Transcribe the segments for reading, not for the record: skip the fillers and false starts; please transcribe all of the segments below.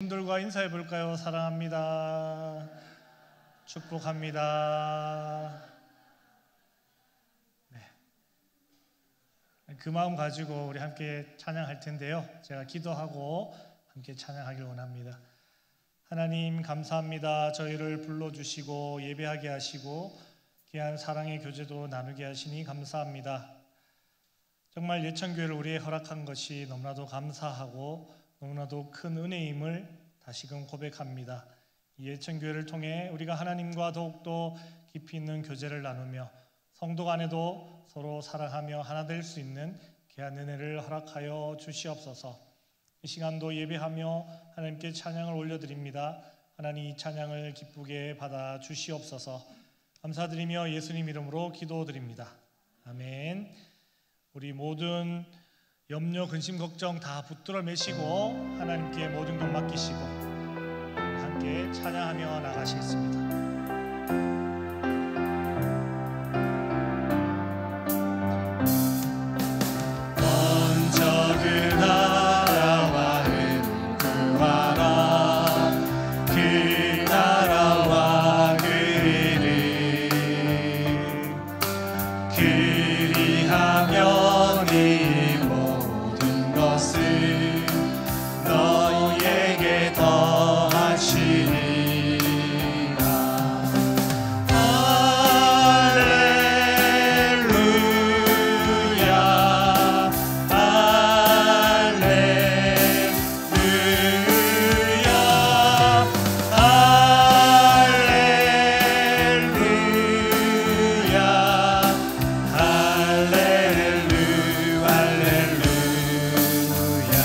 분들과 인사해 볼까요? 사랑합니다. 축복합니다. 네. 그 마음 가지고 우리 함께 찬양할 텐데요. 제가 기도하고 함께 찬양하길 원합니다. 하나님 감사합니다. 저희를 불러주시고 예배하게 하시고 귀한 사랑의 교제도 나누게 하시니 감사합니다. 정말 예천교회를 우리에 허락한 것이 너무나도 감사하고 너무나도 큰 은혜임을 다시금 고백합니다. 이 예천교회를 통해 우리가 하나님과 더욱더 깊이 있는 교제를 나누며 성도 간에도 서로 사랑하며 하나 될 수 있는 귀한 은혜를 허락하여 주시옵소서. 이 시간도 예배하며 하나님께 찬양을 올려드립니다. 하나님 이 찬양을 기쁘게 받아 주시옵소서. 감사드리며 예수님 이름으로 기도드립니다. 아멘. 우리 모든 염려, 근심, 걱정 다 붙들어 매시고 하나님께 모든 것 맡기시고 함께 찬양하며 나가시겠습니다. 먼저 그 나라와 의를 구하라. 그 나라와 그 의를 그리하면 너희에게 더하시리라. 할렐루야 할렐루야 할렐루야.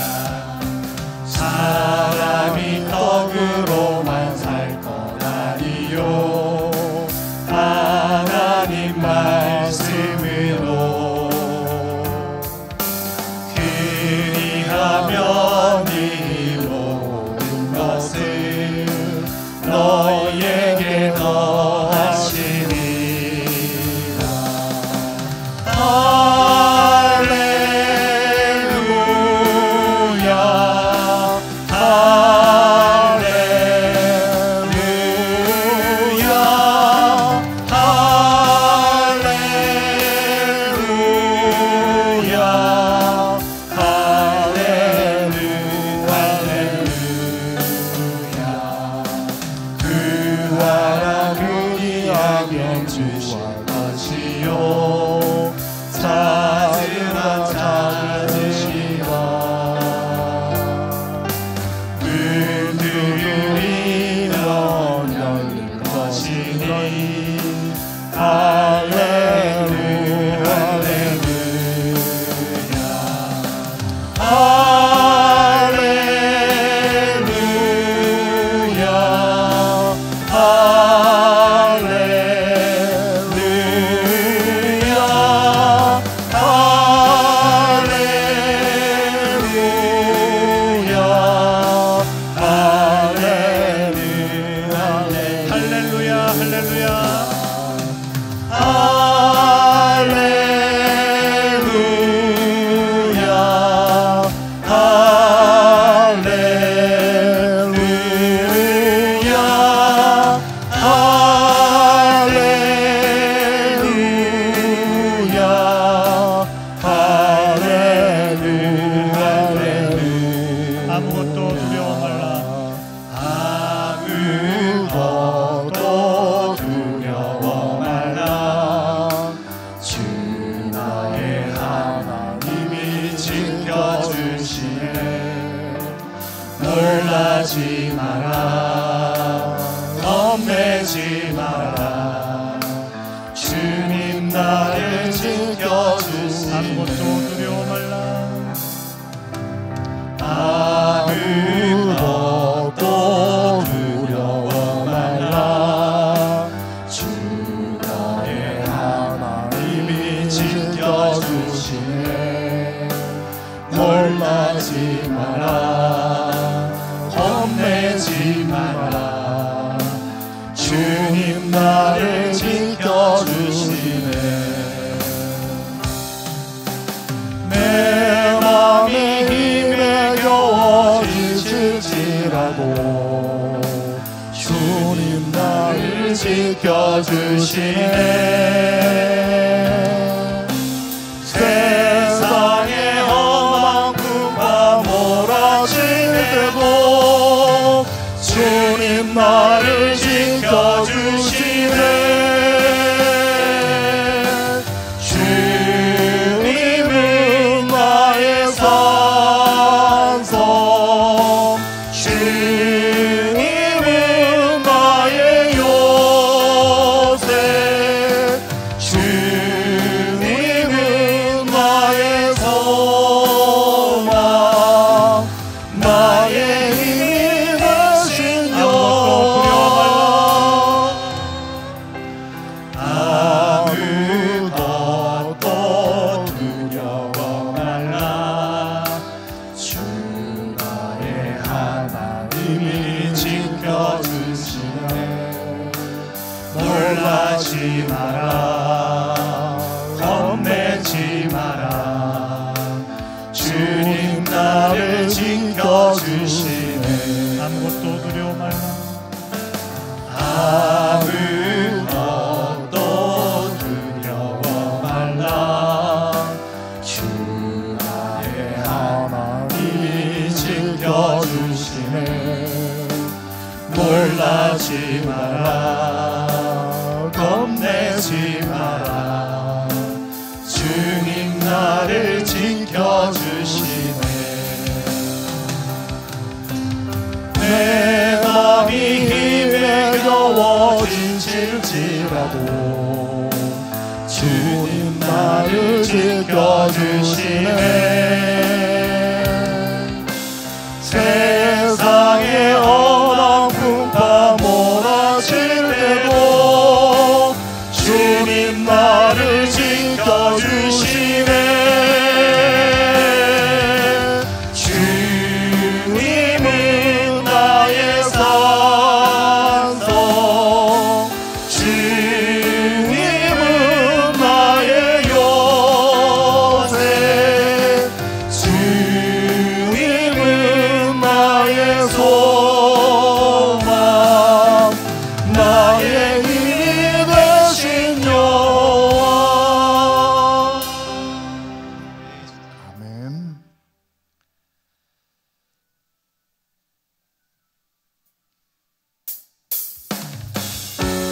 사람이 떡으로만 살 것 아니요 하나님 말씀으로 그리하면 이 모든 것을 너희에게 더하시리라. 놀라지 마라. 겁내지 마라. 주님 나를 지켜주시네. 아무것도 두려워 말라. 아무것도 두려워 말라. 주 나의 하나님이 지켜주시네. 놀라지 마라. 겁내지 마라. 주님 나를 지켜주시네. 내 맘이 힘에 겨워 지칠지라도 지켜주시더라도 주님 나를 지켜주시네. 세상의 험한 풍파 몰아칠 때도 주님 나를 지켜주시네. 주님은 나의 산성, 주님은 나의 요새, 주님은 나의 소망, 나의 힘이 되신 여호와. 아무것도 두려워 말라. 주 나의 하나님이 지켜주시네. 놀라지 마라, 겁내지 마라. 주님 나를 지켜주시네. 아무것도 두려워 말라. 아무것도 두려워 말라. 주 나의 하나님이 지켜주시네. 놀라지 마라, 겁내지 마라. 주님 나를 지켜주시네. 내 마음이 힘에 겨워질지라도 주님 나를 지켜주시네. 세상의 험한 풍파 몰아칠 때도 주님 나를 지켜주시네. 주님은 나의 산성, 주님은 나의 요새, 주님은 나의 소망, 나의 힘이 되신 여호와. 아멘.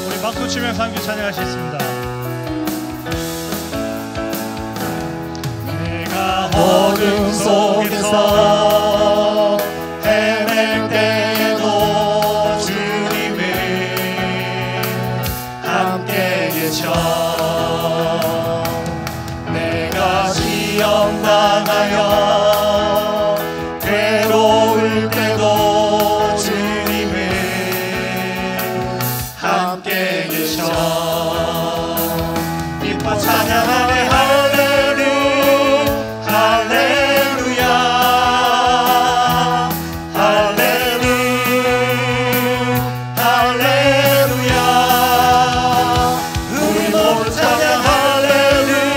우리 박수 치면서 함께 찬양하시겠습니다. 내가 어둠 속에서 헤맬 때에도 주님은 함께 계셔. 내가 시험 당하여 괴로울 때도 주님은 함께 계셔. 기뻐 찬양하네 할렐루야, 할렐루야, 할렐루야. 우리 모두 찬양 할렐루야.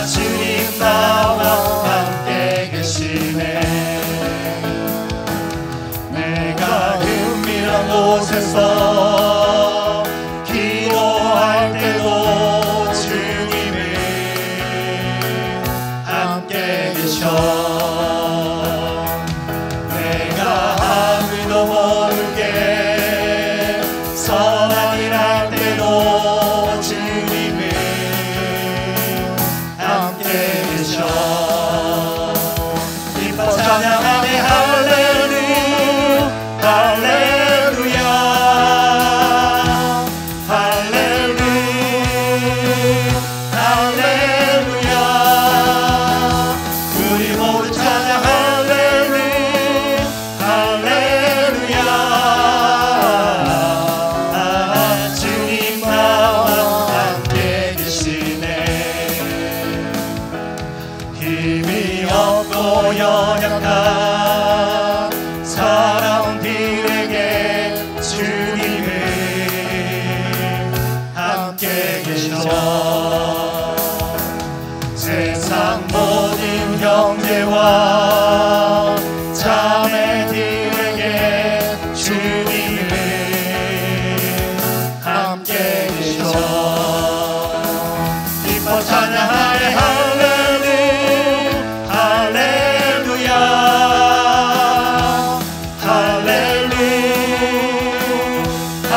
주님 나와 함께 계시네. 내가 은밀한 곳에서 기도할 때도 주님은 함께 계셔. 내가 아무도 모르게 선한 일 할 때도 주님은 함께 계셔. 기뻐 찬양하네 할렐루야, 할렐루야. 우리 모두 찬양 할렐루야. 주님 나와 함께 계시네. 힘이 없고 연약한 사람들에게 주님은 함께 계셔. 세상 모든 형제와 자매들에게 주님을 함께 계셔 기뻐 찬양하네 할렐루야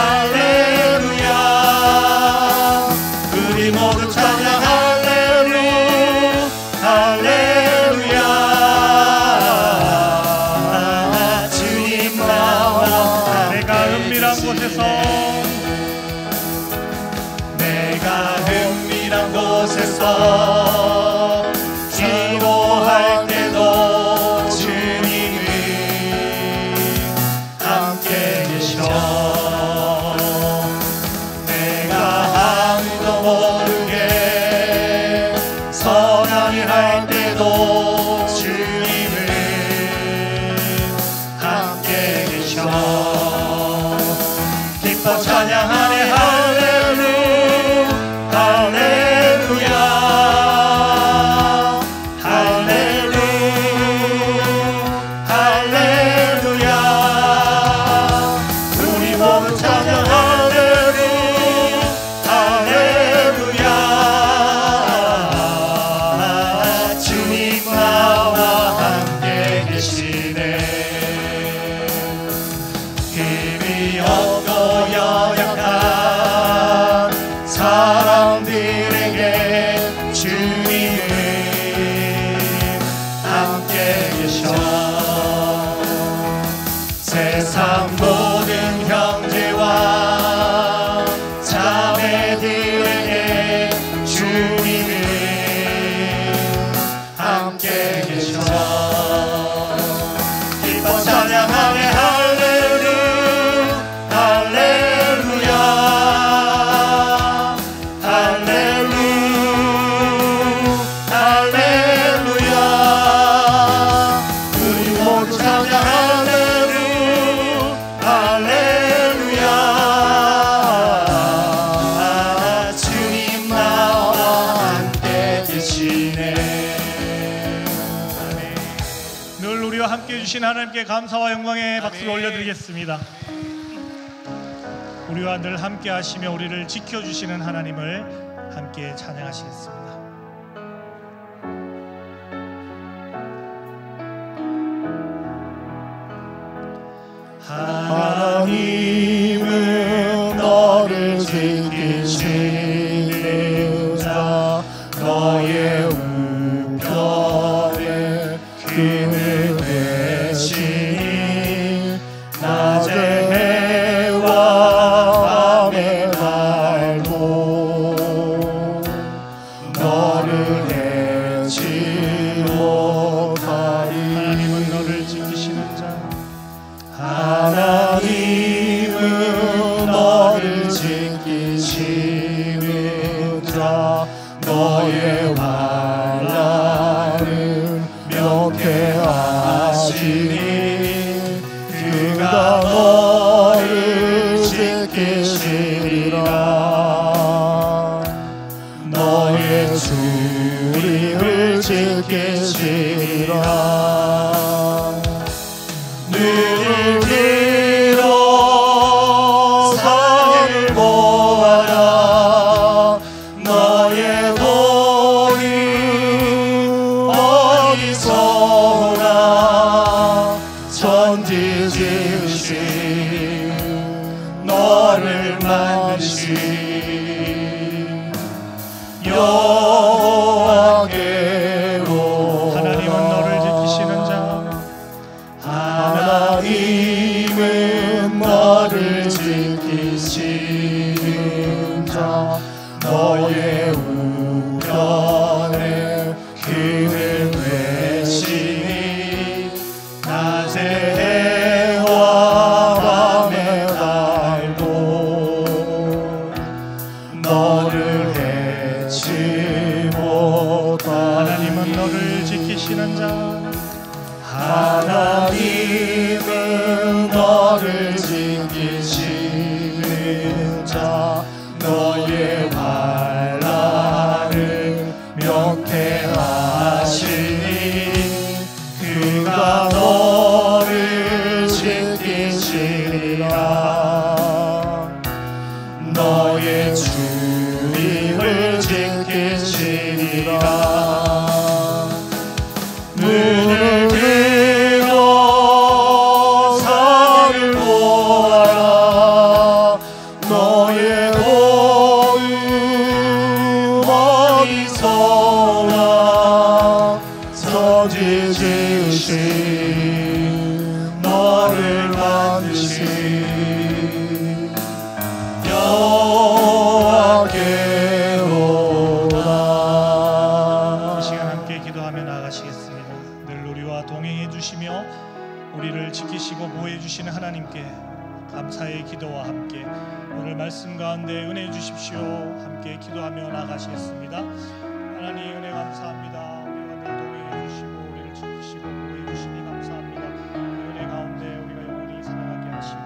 할렐루야 우리 모두 찬양 할렐루야 주님 나와 내가 은밀한 곳에서 기도할 때도 주님이 함께 계셔 내가 아무도 모르게 선함이 할 때도 주님을 함께 계셔 기뻐 찬양하네 힘이 없고 연약한 사람들에게 주님은 함께 계셔 세상 모든 형제와 자매들에게 주님은 함께 계셔 기뻐 찬양하네 늘 우리와 함께 해주신 하나님께 감사와 영광의 박수를 올려드리겠습니다. 우리와 늘 함께 하시며 우리를 지켜주시는 하나님을 함께 찬양하시겠습니다. 하나님은 너를 지키시는 자 너의 우편에 그늘 대신 낮에 해와 밤에 달고 너를 해치 못하리 하나님은 너를 지키시는 자 하나님은 너를 지키시는 자 너의 환난을 명쾌하시니 그가 너를 지키시리라 너의 주님을 지키시리라 눈을 들어 산을 보아라 너의 복이 어디서 오나 천지 지으신 너를 만드신 여호와께로 하나님은 너를 지키시는 자 하나님은 너를 지키시는 자 너의 우편에 그늘 대신이 낮에 해와 밤에 달고 너를 해치 못하니 하나님은 너를 지키시는 자 하나님은 너를 지키시는 자 너의 환난을 명쾌하시니 천지 지으신 너를 만드신 여호와께로다. 이 시간 함께 기도하며 나아가시겠습니다. 늘 우리와 동행해 주시며 우리를 지키시고 보호해 주시는 하나님께 감사의 기도와 함께 오늘 말씀 가운데 은혜 주십시오. 함께 기도하며 나아가시겠습니다. 하나님 은혜 감사합니다. 우리와 늘 동행해 주시고 우리를 지키시고 보호해 주시니 감사합니다. 이 은혜 가운데 우리가 영원히 살아가게 하시고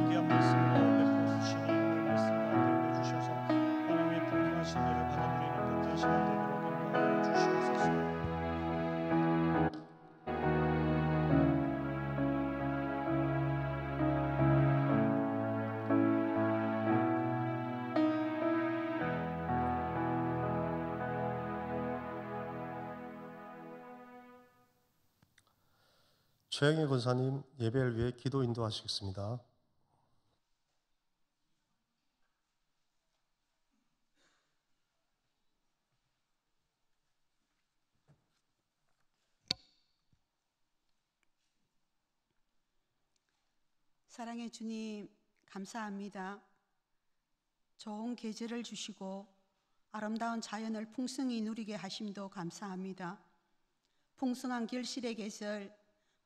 귀한 말씀으로 베풀어 주시니 오늘 말씀 가운데 은혜 주셔서 하나님의 풍성하신 은혜를 받아들이는 끝난 시간 되도록 인도하여 주시옵소서. 최영희 권사님 예배를 위해 기도 인도하시겠습니다. 사랑의 주님, 감사합니다. 좋은 계절을 주시고 아름다운 자연을 풍성히 누리게 하심도 감사합니다. 풍성한 결실의 계절,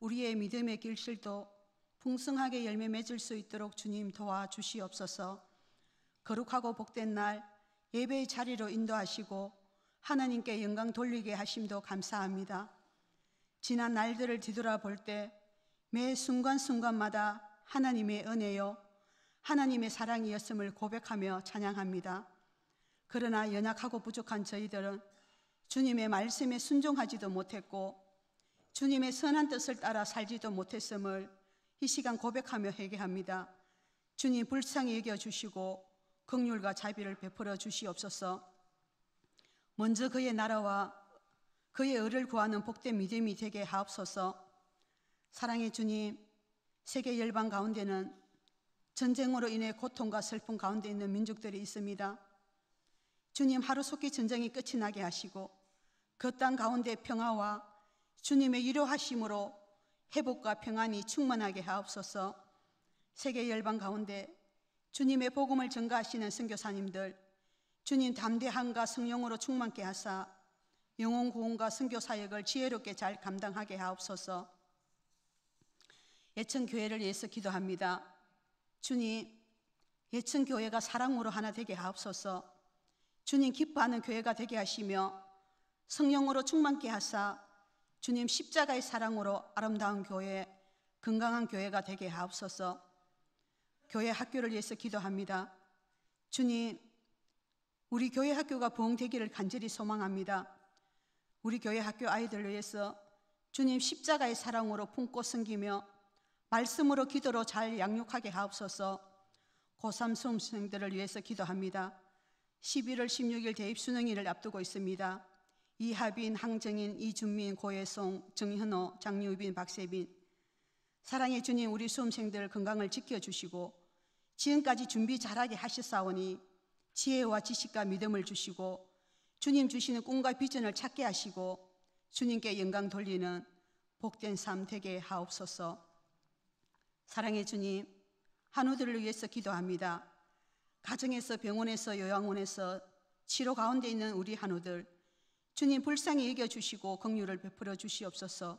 우리의 믿음의 결실도 풍성하게 열매 맺을 수 있도록 주님 도와주시옵소서. 거룩하고 복된 날 예배의 자리로 인도하시고 하나님께 영광 돌리게 하심도 감사합니다. 지난 날들을 뒤돌아볼 때 매 순간순간마다 하나님의 은혜요 하나님의 사랑이었음을 고백하며 찬양합니다. 그러나 연약하고 부족한 저희들은 주님의 말씀에 순종하지도 못했고 주님의 선한 뜻을 따라 살지도 못했음을 이 시간 고백하며 회개합니다. 주님 불쌍히 여겨주시고 긍휼과 자비를 베풀어 주시옵소서. 먼저 그의 나라와 그의 의를 구하는 복된 믿음이 되게 하옵소서. 사랑의 주님, 세계 열방 가운데는 전쟁으로 인해 고통과 슬픔 가운데 있는 민족들이 있습니다. 주님 하루속히 전쟁이 끝이 나게 하시고 그 땅 가운데 평화와 주님의 위로하심으로 회복과 평안이 충만하게 하옵소서. 세계 열방 가운데 주님의 복음을 전가하시는 선교사님들, 주님 담대함과 성령으로 충만케 하사 영혼 구원과 선교 사역을 지혜롭게 잘 감당하게 하옵소서. 예천교회를 위해서 기도합니다. 주님, 예천교회가 사랑으로 하나 되게 하옵소서. 주님 기뻐하는 교회가 되게 하시며 성령으로 충만케 하사 주님 십자가의 사랑으로 아름다운 교회, 건강한 교회가 되게 하옵소서. 교회 학교를 위해서 기도합니다. 주님, 우리 교회 학교가 부흥되기를 간절히 소망합니다. 우리 교회 학교 아이들을 위해서 주님 십자가의 사랑으로 품고 섬기며 말씀으로 기도로 잘 양육하게 하옵소서. 고3 수험생들을 위해서 기도합니다. 11월 16일 대입수능일을 앞두고 있습니다. 이하빈, 항정인, 이준민, 고혜송, 정현호, 장유빈, 박세빈, 사랑의 주님, 우리 수험생들 건강을 지켜주시고 지금까지 준비 잘하게 하셨사오니 지혜와 지식과 믿음을 주시고 주님 주시는 꿈과 비전을 찾게 하시고 주님께 영광 돌리는 복된 삶 되게 하옵소서. 사랑의 주님, 한우들을 위해서 기도합니다. 가정에서, 병원에서, 요양원에서 치료 가운데 있는 우리 한우들, 주님 불쌍히 여겨주시고 긍휼을 베풀어 주시옵소서.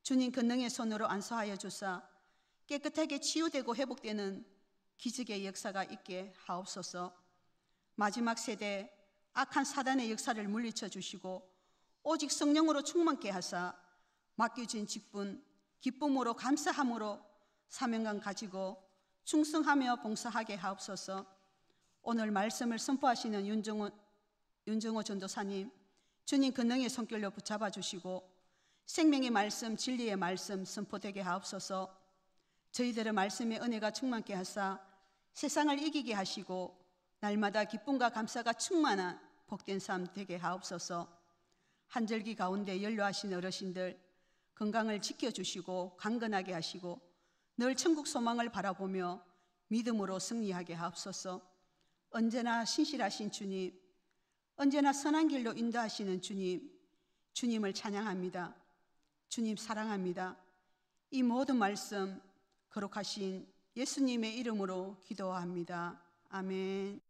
주님 권능의 손으로 안수하여 주사 깨끗하게 치유되고 회복되는 기적의 역사가 있게 하옵소서. 마지막 세대 악한 사단의 역사를 물리쳐 주시고 오직 성령으로 충만케 하사 맡겨진 직분 기쁨으로 감사함으로 사명감 가지고 충성하며 봉사하게 하옵소서. 오늘 말씀을 선포하시는 윤정호 전도사님, 주님 권능의 손길로 붙잡아 주시고 생명의 말씀, 진리의 말씀 선포되게 하옵소서. 저희들의 말씀의 은혜가 충만케 하사 세상을 이기게 하시고 날마다 기쁨과 감사가 충만한 복된 삶 되게 하옵소서. 한절기 가운데 연로하신 어르신들 건강을 지켜주시고 강건하게 하시고 늘 천국 소망을 바라보며 믿음으로 승리하게 하옵소서. 언제나 신실하신 주님, 언제나 선한 길로 인도하시는 주님, 주님을 찬양합니다. 주님 사랑합니다. 이 모든 말씀 거룩하신 예수님의 이름으로 기도합니다. 아멘.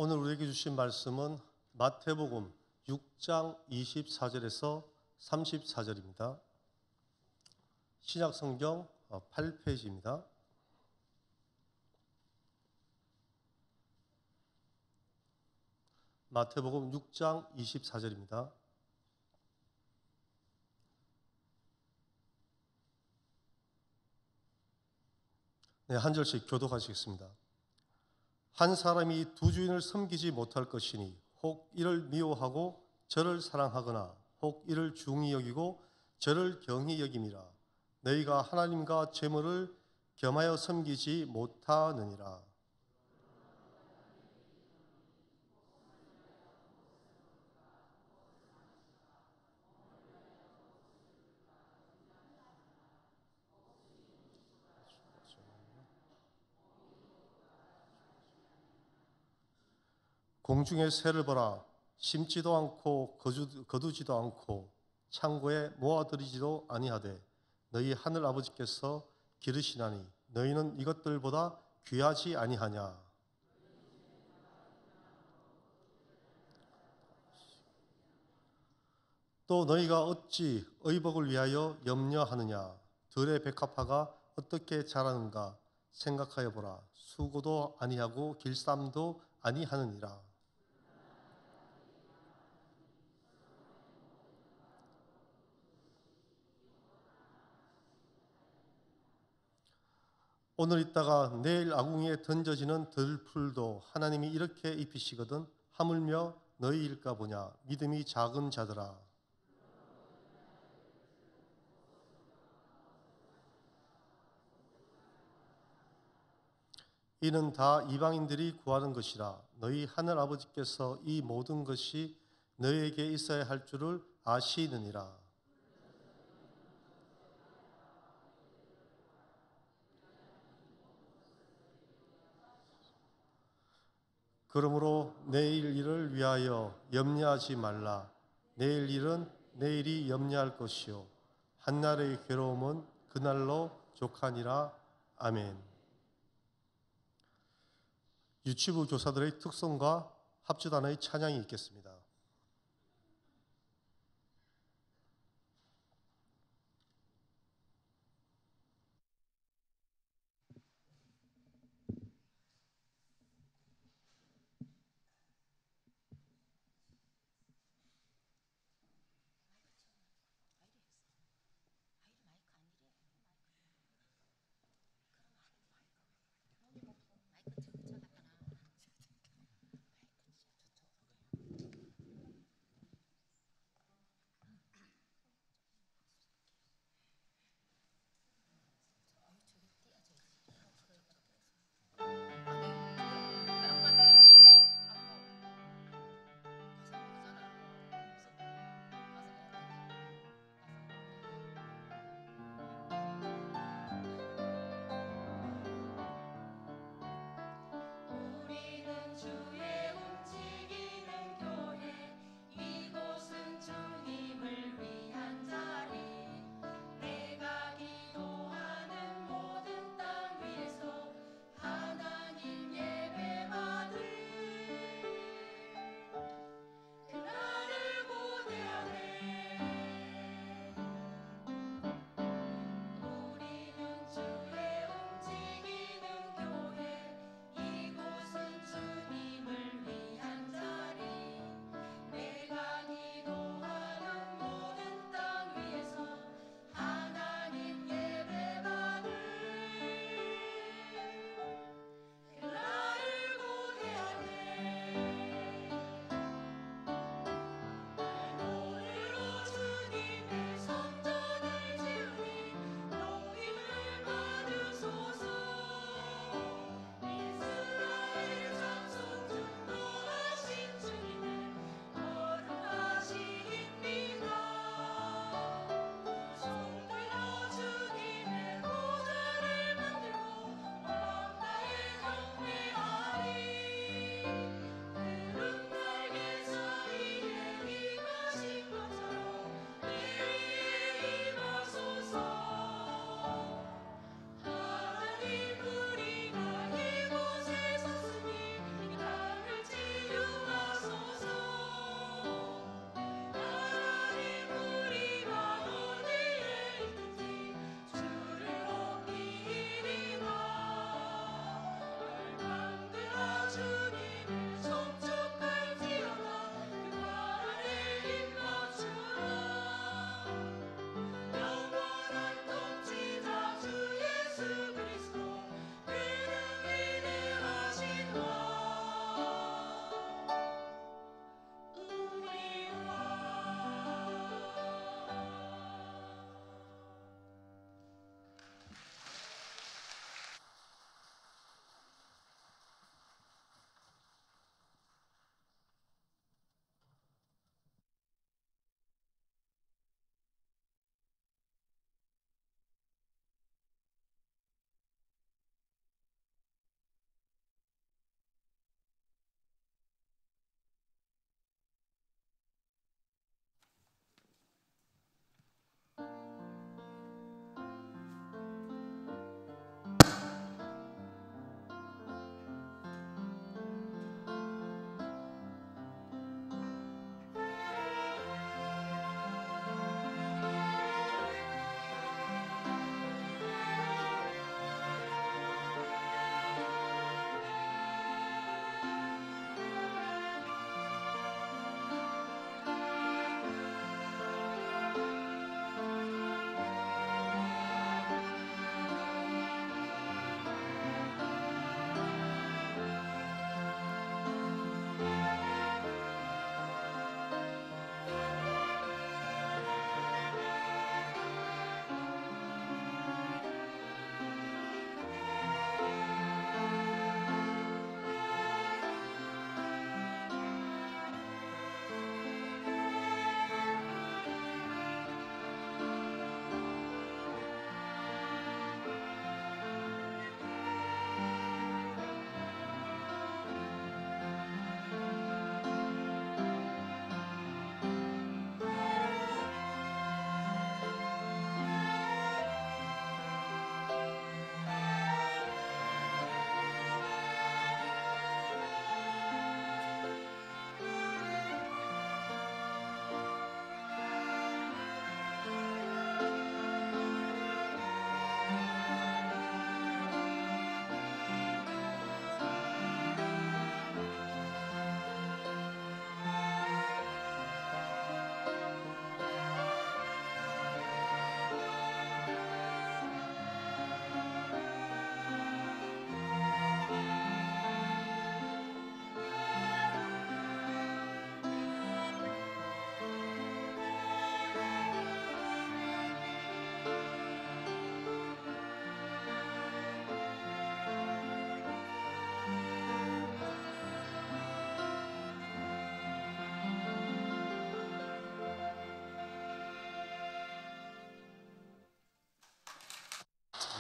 오늘 우리에게 주신 말씀은 마태복음 6장 24절에서 34절입니다. 신약성경 8페이지입니다. 마태복음 6장 24절입니다. 네, 한 절씩 교독하시겠습니다. 한 사람이 두 주인을 섬기지 못할 것이니 혹 이를 미워하고 저를 사랑하거나 혹 이를 중히 여기고 저를 경히 여김이라. 너희가 하나님과 재물을 겸하여 섬기지 못하느니라. 공중의 새를 보라. 심지도 않고 거두지도 않고 창고에 모아들이지도 아니하되 너희 하늘 아버지께서 기르시나니 너희는 이것들보다 귀하지 아니하냐. 또 너희가 어찌 의복을 위하여 염려하느냐. 들의 백합화가 어떻게 자라는가 생각하여 보라. 수고도 아니하고 길쌈도 아니하느니라. 오늘 있다가 내일 아궁이에 던져지는 들풀도 하나님이 이렇게 입히시거든 하물며 너희일까 보냐. 믿음이 작은 자들아. 이는 다 이방인들이 구하는 것이라. 너희 하늘 아버지께서 이 모든 것이 너희에게 있어야 할 줄을 아시느니라. 그러므로 내일 일을 위하여 염려하지 말라. 내일 일은 내일이 염려할 것이요 한날의 괴로움은 그날로 족하니라. 아멘. 유치부 교사들의 특성과 합주단의 찬양이 있겠습니다.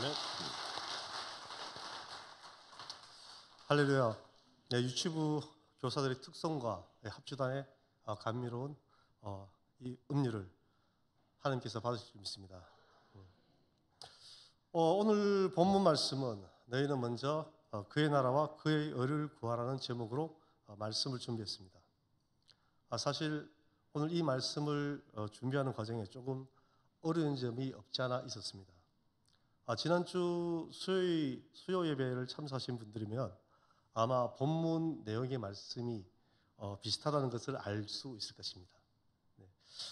네. 할렐루야. 네, 유치부 교사들의 특성과 합주단의 감미로운 이 음료를 하나님께서 받으실 줄 믿습니다. 오늘 본문 말씀은 너희는 먼저 그의 나라와 그의 의를 구하라는 제목으로 말씀을 준비했습니다. 사실 오늘 이 말씀을 준비하는 과정에 조금 어려운 점이 없지 않아 있었습니다. 지난주 수요 예배를 참석하신 분들이면 아마 본문 내용의 말씀이 비슷하다는 것을 알 수 있을 것입니다. 네.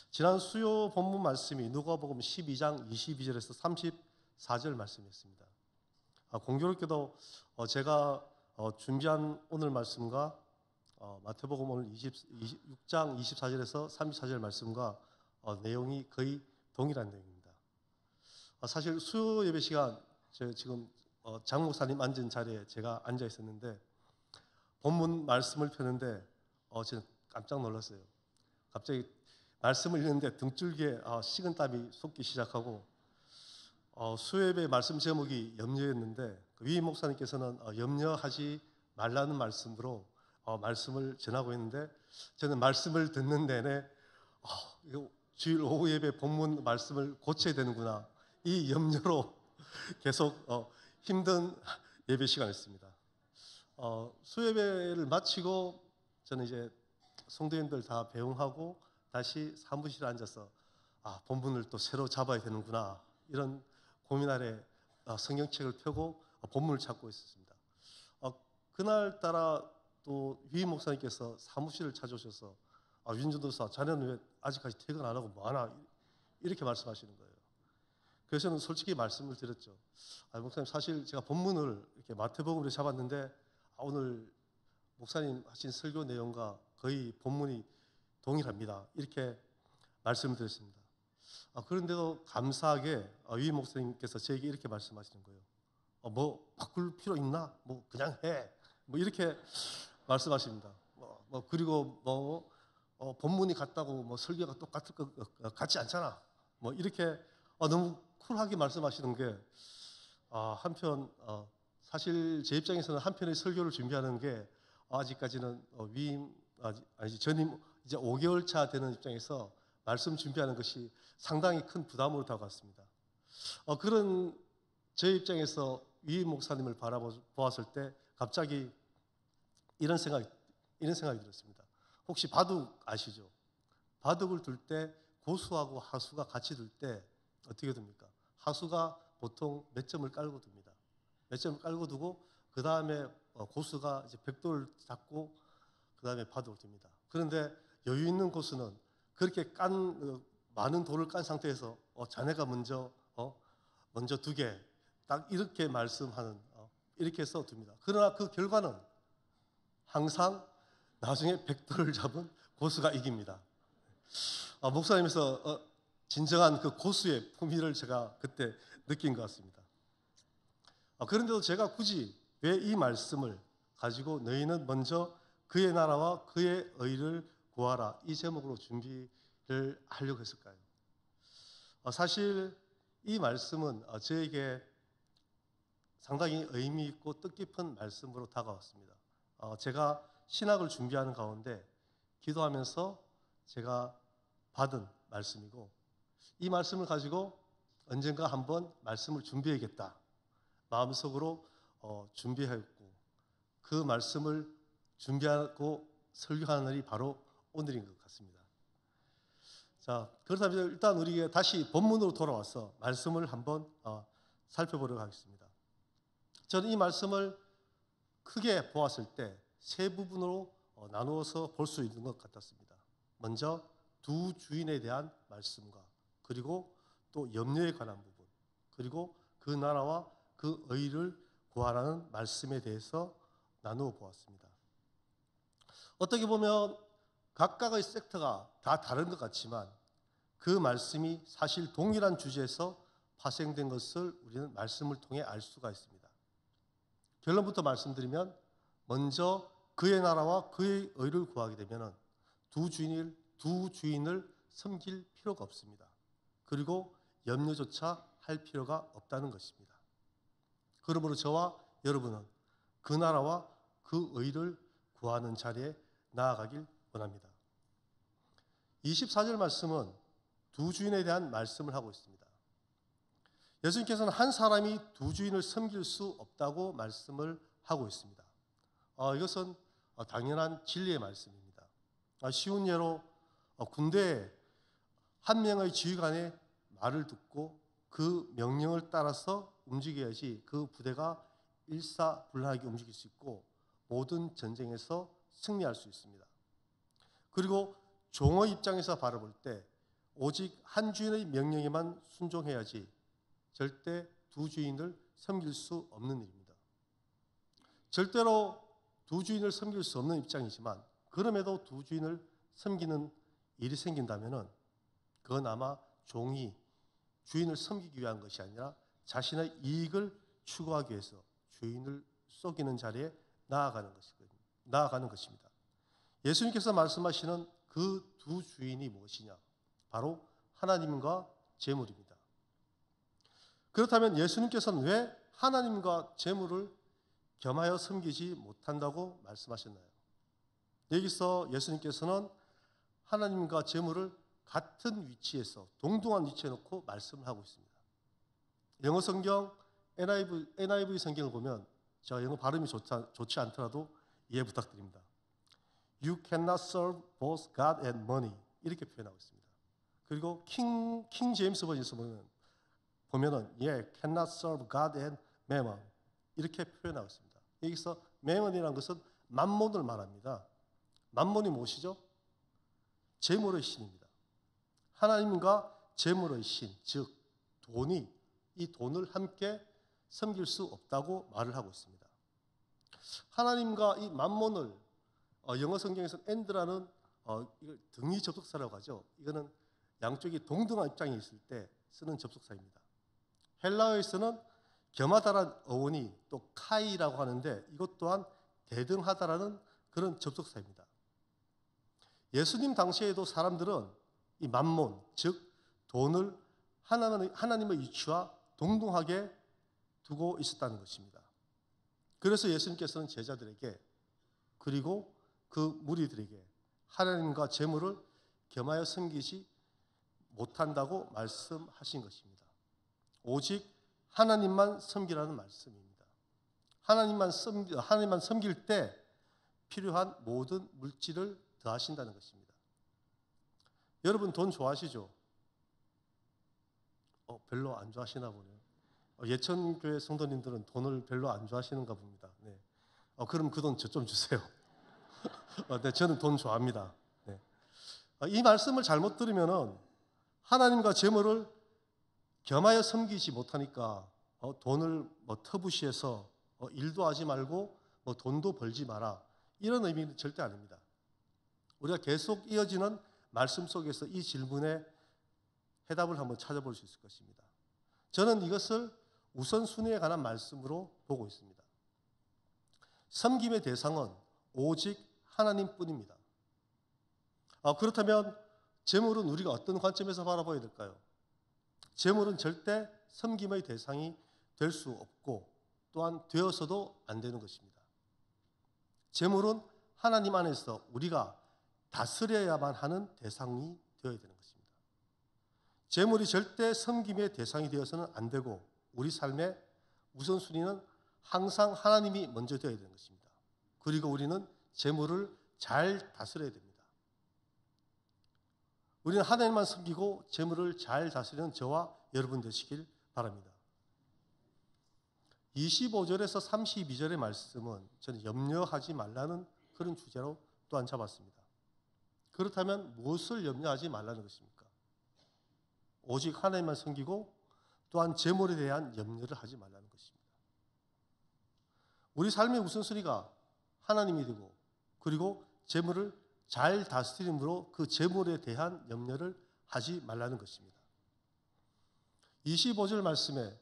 지난 수요 본문 말씀이 누가복음 12장 22절에서 34절 말씀이었습니다. 공교롭게도 제가 준비한 오늘 말씀과 마태복음 오늘 26장 24절에서 34절 말씀과 내용이 거의 동일한 내용입니다. 사실 수요 예배 시간 제가 지금 장 목사님 앉은 자리에 제가 앉아 있었는데 본문 말씀을 펴는데 저는 깜짝 놀랐어요. 갑자기 말씀을 읽는데 등줄기에 식은땀이 솟기 시작하고 수요 예배 말씀 제목이 염려였는데 위 목사님께서는 염려하지 말라는 말씀으로 말씀을 전하고 있는데 저는 말씀을 듣는 내내 이거 주일 오후 예배 본문 말씀을 고쳐야 되는구나. 이 염려로 계속 힘든 예배 시간이었습니다. 수요예배를 마치고 저는 이제 성도님들 다 배웅하고 다시 사무실에 앉아서 본문을 또 새로 잡아야 되는구나 이런 고민 아래 성경책을 펴고 본문을 찾고 있었습니다. 그날따라 또 위 목사님께서 사무실을 찾아오셔서 윤전도사 자네는 왜 아직까지 퇴근 안 하고 뭐하나 이렇게 말씀하시는 거예요. 그래서 저는 솔직히 말씀을 드렸죠. 목사님 사실 제가 본문을 이렇게 마태복음으로 잡았는데 오늘 목사님 하신 설교 내용과 거의 본문이 동일합니다. 이렇게 말씀을 드렸습니다. 그런데도 감사하게 위 목사님께서 저에게 이렇게 말씀하시는 거예요. 뭐 바꿀 필요 있나? 뭐 그냥 해. 뭐 이렇게 말씀하십니다. 그리고 본문이 같다고 뭐 설교가 똑같을 것 같지 않잖아. 뭐 이렇게 너무 쿨하게 말씀하시는 게 한편 사실 제 입장에서는 한편의 설교를 준비하는 게 아직까지는 전임 이제 5개월 차 되는 입장에서 말씀 준비하는 것이 상당히 큰 부담으로 다가왔습니다. 그런 제 입장에서 위 목사님을 바라보았을 때 갑자기 이런 생각이 들었습니다. 혹시 바둑 아시죠? 바둑을 둘 때 고수하고 하수가 같이 둘 때 어떻게 됩니까? 하수가 보통 몇 점을 깔고 둡니다. 몇 점을 깔고 두고 그 다음에 고수가 이제 벽돌을 잡고 그 다음에 바둑을 둡니다. 그런데 여유 있는 고수는 그렇게 많은 돌을 깐 상태에서 자네가 먼저 두게 딱 이렇게 말씀하는 이렇게 해서 둡니다. 그러나 그 결과는 항상 나중에 벽돌을 잡은 고수가 이깁니다. 목사님에서 진정한 그 고수의 품위를 제가 그때 느낀 것 같습니다. 그런데도 제가 굳이 왜 이 말씀을 가지고 너희는 먼저 그의 나라와 그의 의를 구하라 이 제목으로 준비를 하려고 했을까요? 사실 이 말씀은 저에게 상당히 의미 있고 뜻깊은 말씀으로 다가왔습니다. 제가 신학을 준비하는 가운데 기도하면서 제가 받은 말씀이고 이 말씀을 가지고 언젠가 한번 말씀을 준비해야겠다 마음속으로 준비했고 그 말씀을 준비하고 설교하는 날이 바로 오늘인 것 같습니다. 자, 그렇다면 일단 우리가 다시 본문으로 돌아와서 말씀을 한번 살펴보려고 하겠습니다. 저는 이 말씀을 크게 보았을 때 세 부분으로 나누어서 볼 수 있는 것 같았습니다. 먼저 두 주인에 대한 말씀과 그리고 또 염려에 관한 부분 그리고 그 나라와 그 의를 구하라는 말씀에 대해서 나누어 보았습니다. 어떻게 보면 각각의 섹터가 다 다른 것 같지만 그 말씀이 사실 동일한 주제에서 파생된 것을 우리는 말씀을 통해 알 수가 있습니다. 결론부터 말씀드리면 먼저 그의 나라와 그의 의를 구하게 되면 두 주인을 섬길 필요가 없습니다. 그리고 염려조차 할 필요가 없다는 것입니다. 그러므로 저와 여러분은 그 나라와 그 의를 구하는 자리에 나아가길 원합니다. 24절 말씀은 두 주인에 대한 말씀을 하고 있습니다. 예수님께서는 한 사람이 두 주인을 섬길 수 없다고 말씀을 하고 있습니다. 이것은 당연한 진리의 말씀입니다. 쉬운 예로 군대에 한 명의 지휘관의 말을 듣고 그 명령을 따라서 움직여야지 그 부대가 일사불란하게 움직일 수 있고 모든 전쟁에서 승리할 수 있습니다. 그리고 종의 입장에서 바라볼 때 오직 한 주인의 명령에만 순종해야지 절대 두 주인을 섬길 수 없는 일입니다. 절대로 두 주인을 섬길 수 없는 입장이지만 그럼에도 두 주인을 섬기는 일이 생긴다면 그건 아마 종이 주인을 섬기기 위한 것이 아니라 자신의 이익을 추구하기 위해서 주인을 속이는 자리에 나아가는 것입니다. 예수님께서 말씀하시는 그 두 주인이 무엇이냐? 바로 하나님과 재물입니다. 그렇다면 예수님께서는 왜 하나님과 재물을 겸하여 섬기지 못한다고 말씀하셨나요? 여기서 예수님께서는 하나님과 재물을 같은 위치에서 동등한 위치에 놓고 말씀을 하고 있습니다. 영어 성경 NIV 성경을 보면 제가 영어 발음이 좋지 않더라도 이해 부탁드립니다. You cannot serve both God and money 이렇게 표현하고 있습니다. 그리고 킹 제임스 버전에서 보면은 cannot serve God and mammon 이렇게 표현하고 있습니다. 여기서 mammon이라는 것은 만몬을 말합니다. 만몬이 무엇이죠? 재물의 신입니다. 하나님과 재물의 신, 즉 돈이 이 돈을 함께 섬길 수 없다고 말을 하고 있습니다. 하나님과 이 만몬을 영어 성경에서 and라는 이걸 등위 접속사라고 하죠. 이거는 양쪽이 동등한 입장에 있을 때 쓰는 접속사입니다. 헬라어에서는 겸하다라는 어원이 또 카이라고 하는데 이것 또한 대등하다라는 그런 접속사입니다. 예수님 당시에도 사람들은 이 만몬, 즉 돈을 하나님의 이치와 동등하게 두고 있었다는 것입니다. 그래서 예수님께서는 제자들에게 그리고 그 무리들에게 하나님과 재물을 겸하여 섬기지 못한다고 말씀하신 것입니다. 오직 하나님만 섬기라는 말씀입니다. 하나님만 섬길 때 필요한 모든 물질을 더하신다는 것입니다. 여러분 돈 좋아하시죠? 별로 안 좋아하시나 보네요. 예천교회 성도님들은 돈을 별로 안 좋아하시는가 봅니다. 네. 그럼 그 돈 저 좀 주세요. 네, 저는 돈 좋아합니다. 네. 이 말씀을 잘못 들으면은 하나님과 재물을 겸하여 섬기지 못하니까 돈을 터부시해서 일도 하지 말고 돈도 벌지 마라 이런 의미는 절대 아닙니다. 우리가 계속 이어지는 말씀 속에서 이 질문에 해답을 한번 찾아볼 수 있을 것입니다. 저는 이것을 우선순위에 관한 말씀으로 보고 있습니다. 섬김의 대상은 오직 하나님뿐입니다. 그렇다면 재물은 우리가 어떤 관점에서 바라봐야 될까요? 재물은 절대 섬김의 대상이 될 수 없고 또한 되어서도 안 되는 것입니다. 재물은 하나님 안에서 우리가 다스려야만 하는 대상이 되어야 되는 것입니다. 재물이 절대 섬김의 대상이 되어서는 안 되고 우리 삶의 우선순위는 항상 하나님이 먼저 되어야 되는 것입니다. 그리고 우리는 재물을 잘 다스려야 됩니다. 우리는 하나님만 섬기고 재물을 잘 다스리는 저와 여러분 되시길 바랍니다. 25절에서 32절의 말씀은 저는 염려하지 말라는 그런 주제로 또한 잡았습니다. 그렇다면 무엇을 염려하지 말라는 것입니까? 오직 하나님만 섬기고 또한 재물에 대한 염려를 하지 말라는 것입니다. 우리 삶의 우선순위가 하나님이 되고 그리고 재물을 잘 다스림으로 그 재물에 대한 염려를 하지 말라는 것입니다. 25절 말씀에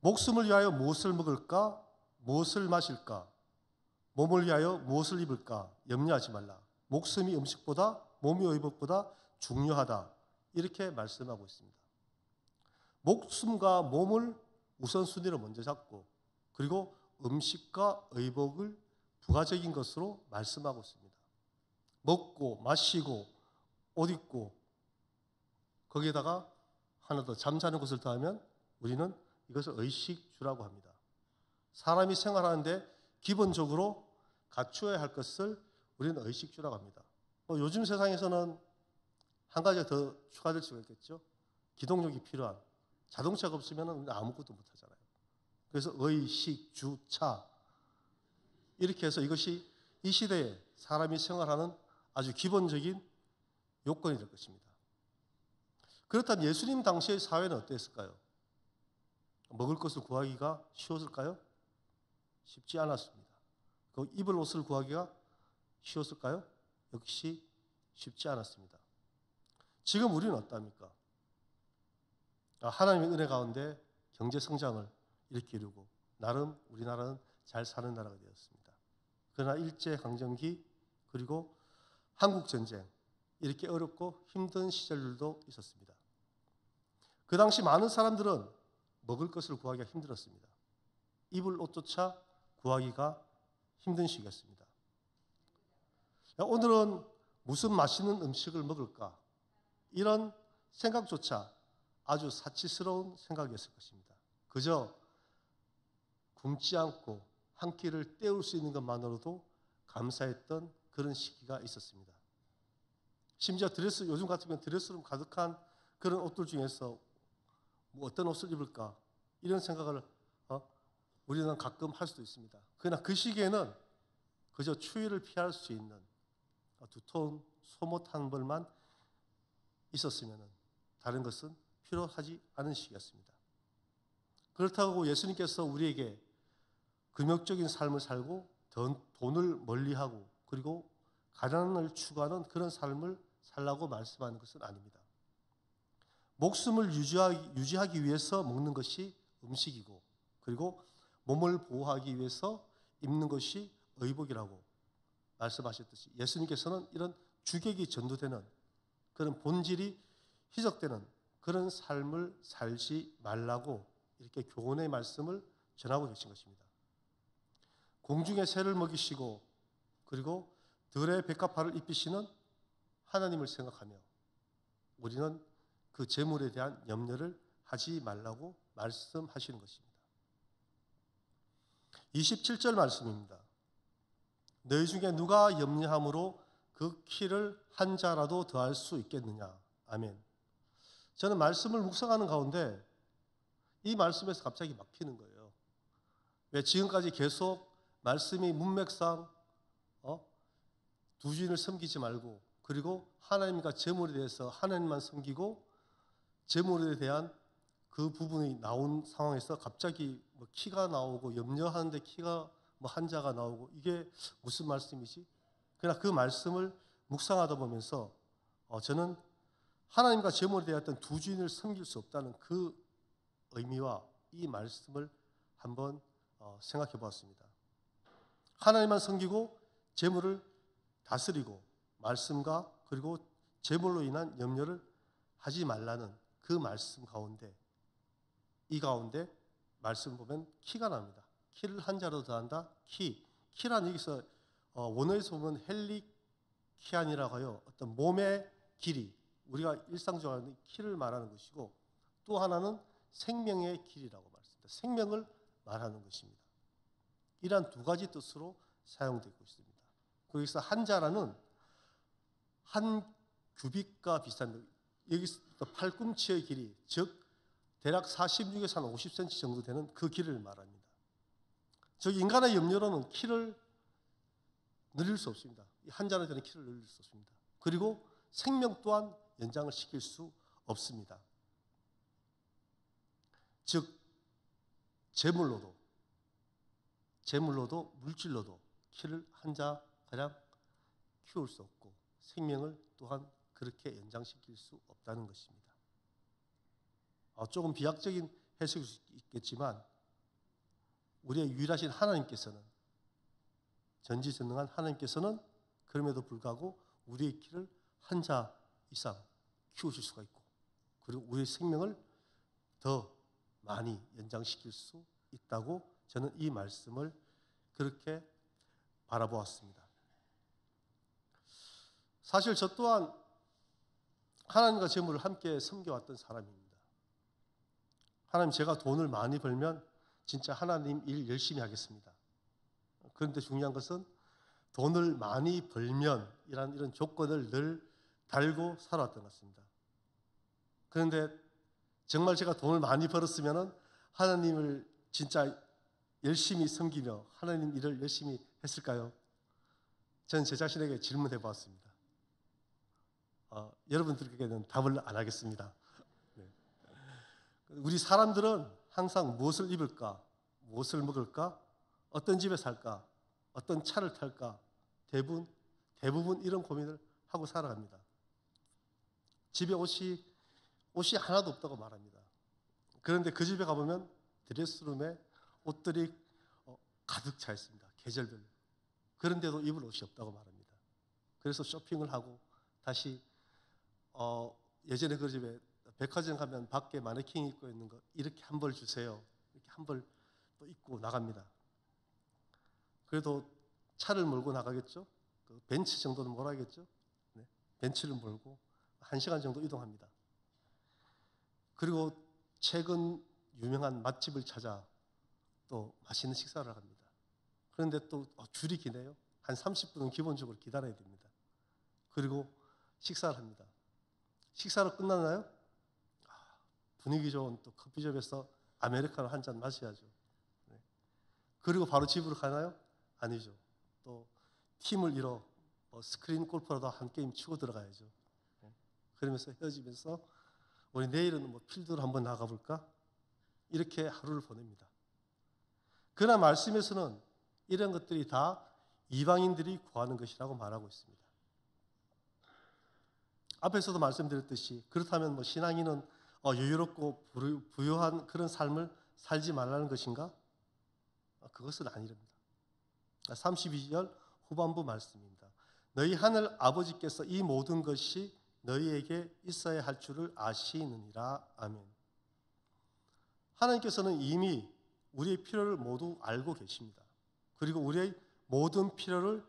목숨을 위하여 무엇을 먹을까? 무엇을 마실까? 몸을 위하여 무엇을 입을까? 염려하지 말라. 목숨이 음식보다 몸이 의복보다 중요하다. 이렇게 말씀하고 있습니다. 목숨과 몸을 우선순위로 먼저 잡고 그리고 음식과 의복을 부가적인 것으로 말씀하고 있습니다. 먹고 마시고 옷 입고 거기에다가 하나 더 잠자는 것을 더하면 우리는 이것을 의식주라고 합니다. 사람이 생활하는데 기본적으로 갖추어야 할 것을 우리는 의식주라고 합니다. 요즘 세상에서는 한 가지가 더 추가될 수가 있겠죠. 기동력이 필요한 자동차가 없으면 우리는 아무것도 못하잖아요. 그래서 의식주차 이렇게 해서 이것이 이 시대에 사람이 생활하는 아주 기본적인 요건이 될 것입니다. 그렇다면 예수님 당시의 사회는 어땠을까요? 먹을 것을 구하기가 쉬웠을까요? 쉽지 않았습니다. 입을 옷을 구하기가 쉬웠을까요? 역시 쉽지 않았습니다. 지금 우리는 어떻습니까? 하나님의 은혜 가운데 경제 성장을 이렇게 이루고 나름 우리나라는 잘 사는 나라가 되었습니다. 그러나 일제강점기 그리고 한국전쟁 이렇게 어렵고 힘든 시절들도 있었습니다. 그 당시 많은 사람들은 먹을 것을 구하기가 힘들었습니다. 입을 옷조차 구하기가 힘든 시기였습니다. 오늘은 무슨 맛있는 음식을 먹을까? 이런 생각조차 아주 사치스러운 생각이었을 것입니다. 그저 굶지 않고 한 끼를 때울 수 있는 것만으로도 감사했던 그런 시기가 있었습니다. 심지어 요즘 같으면 드레스룸 가득한 그런 옷들 중에서 어떤 옷을 입을까? 이런 생각을 우리는 가끔 할 수도 있습니다. 그러나 그 시기에는 그저 추위를 피할 수 있는 두터운 소못 한 벌만 있었으면 다른 것은 필요하지 않은 시기였습니다. 그렇다고 예수님께서 우리에게 금욕적인 삶을 살고 돈을 멀리하고 그리고 가난을 추구하는 그런 삶을 살라고 말씀하는 것은 아닙니다. 목숨을 유지하기 위해서 먹는 것이 음식이고 그리고 몸을 보호하기 위해서 입는 것이 의복이라고 말씀하셨듯이 예수님께서는 이런 주객이 전도되는 그런 본질이 희석되는 그런 삶을 살지 말라고 이렇게 교훈의 말씀을 전하고 계신 것입니다. 공중의 새를 먹이시고 그리고 들의 백합화를 입히시는 하나님을 생각하며 우리는 그 재물에 대한 염려를 하지 말라고 말씀하시는 것입니다. 27절 말씀입니다. 너희 중에 누가 염려함으로 그 키를 한 자라도 더할 수 있겠느냐. 아멘. 저는 말씀을 묵상하는 가운데 이 말씀에서 갑자기 막히는 거예요. 왜 지금까지 계속 말씀이 문맥상 두 주인을 섬기지 말고 그리고 하나님과 재물에 대해서 하나님만 섬기고 재물에 대한 그 부분이 나온 상황에서 갑자기 키가 나오고 염려하는데 키가 한자가 나오고 이게 무슨 말씀이지? 그러나 그 말씀을 묵상하다 보면서 저는 하나님과 재물에 대한 두 주인을 섬길 수 없다는 그 의미와 이 말씀을 한번 생각해 보았습니다. 하나님만 섬기고 재물을 다스리고 말씀과 그리고 재물로 인한 염려를 하지 말라는 그 말씀 가운데 이 가운데 말씀 보면 키가 납니다. 키를 한 자로 더한다. 키란 여기서 원어에서 보면 헬리키안이라고 하여 어떤 몸의 길이 우리가 일상적으로 하는 키를 말하는 것이고 또 하나는 생명의 길이라고 말합니다. 생명을 말하는 것입니다. 이러한 두 가지 뜻으로 사용되고 있습니다. 거기서 한자라는 한 규빗과 비슷한 여기서 팔꿈치의 길이 즉 대략 46에서 한 50cm 정도 되는 그 길을 말합니다. 즉 인간의 염려로는 키를 늘릴 수 없습니다. 한자는 되는 키를 늘릴 수 없습니다. 그리고 생명 또한 연장을 시킬 수 없습니다. 즉 재물로도 물질로도 키를 한자 가량 키울 수 없고 생명을 또한 그렇게 연장시킬 수 없다는 것입니다. 조금 비약적인 해석일 수 있겠지만 우리의 유일하신 하나님께서는 전지전능한 하나님께서는 그럼에도 불구하고 우리의 키를 한자 이상 키우실 수가 있고 그리고 우리의 생명을 더 많이 연장시킬 수 있다고 저는 이 말씀을 그렇게 바라보았습니다. 사실 저 또한 하나님과 재물을 함께 섬겨왔던 사람입니다. 하나님, 제가 돈을 많이 벌면 진짜 하나님 일 열심히 하겠습니다. 그런데 중요한 것은 돈을 많이 벌면 이런 조건을 늘 달고 살아왔던 것 같습니다. 그런데 정말 제가 돈을 많이 벌었으면 하나님을 진짜 열심히 섬기며 하나님 일을 열심히 했을까요? 저는 제 자신에게 질문해 보았습니다. 여러분들에게는 답을 안 하겠습니다. 네. 우리 사람들은 항상 무엇을 입을까? 무엇을 먹을까? 어떤 집에 살까? 어떤 차를 탈까? 대부분 이런 고민을 하고 살아갑니다. 집에 옷이 하나도 없다고 말합니다. 그런데 그 집에 가보면 드레스룸에 옷들이 가득 차 있습니다. 계절별로. 그런데도 입을 옷이 없다고 말합니다. 그래서 쇼핑을 하고 다시 예전에 그 집에 백화점 가면 밖에 마네킹이 입고 있는 거 이렇게 한 벌 주세요. 이렇게 한 벌 또 입고 나갑니다. 그래도 차를 몰고 나가겠죠. 그 벤츠 정도는 몰아야겠죠. 네. 벤츠를 몰고 1시간 정도 이동합니다. 그리고 최근 유명한 맛집을 찾아 또 맛있는 식사를 합니다. 그런데 또 줄이 기네요. 한 30분은 기본적으로 기다려야 됩니다. 그리고 식사를 합니다. 식사로 끝나나요? 분위기 좋은 또 커피숍에서 아메리카노 한 잔 마셔야죠. 네. 그리고 바로 집으로 가나요? 아니죠. 또 팀을 이뤄 스크린 골프라도 한 게임 치고 들어가야죠. 네. 그러면서 헤어지면서 우리 내일은 필드로 한번 나가볼까? 이렇게 하루를 보냅니다. 그러나 말씀에서는 이런 것들이 다 이방인들이 구하는 것이라고 말하고 있습니다. 앞에서도 말씀드렸듯이 그렇다면 신앙인은 여유롭고 부유한 그런 삶을 살지 말라는 것인가? 그것은 아니랍니다. 32절 후반부 말씀입니다. 너희 하늘 아버지께서 이 모든 것이 너희에게 있어야 할 줄을 아시느니라. 아멘. 하나님께서는 이미 우리의 필요를 모두 알고 계십니다. 그리고 우리의 모든 필요를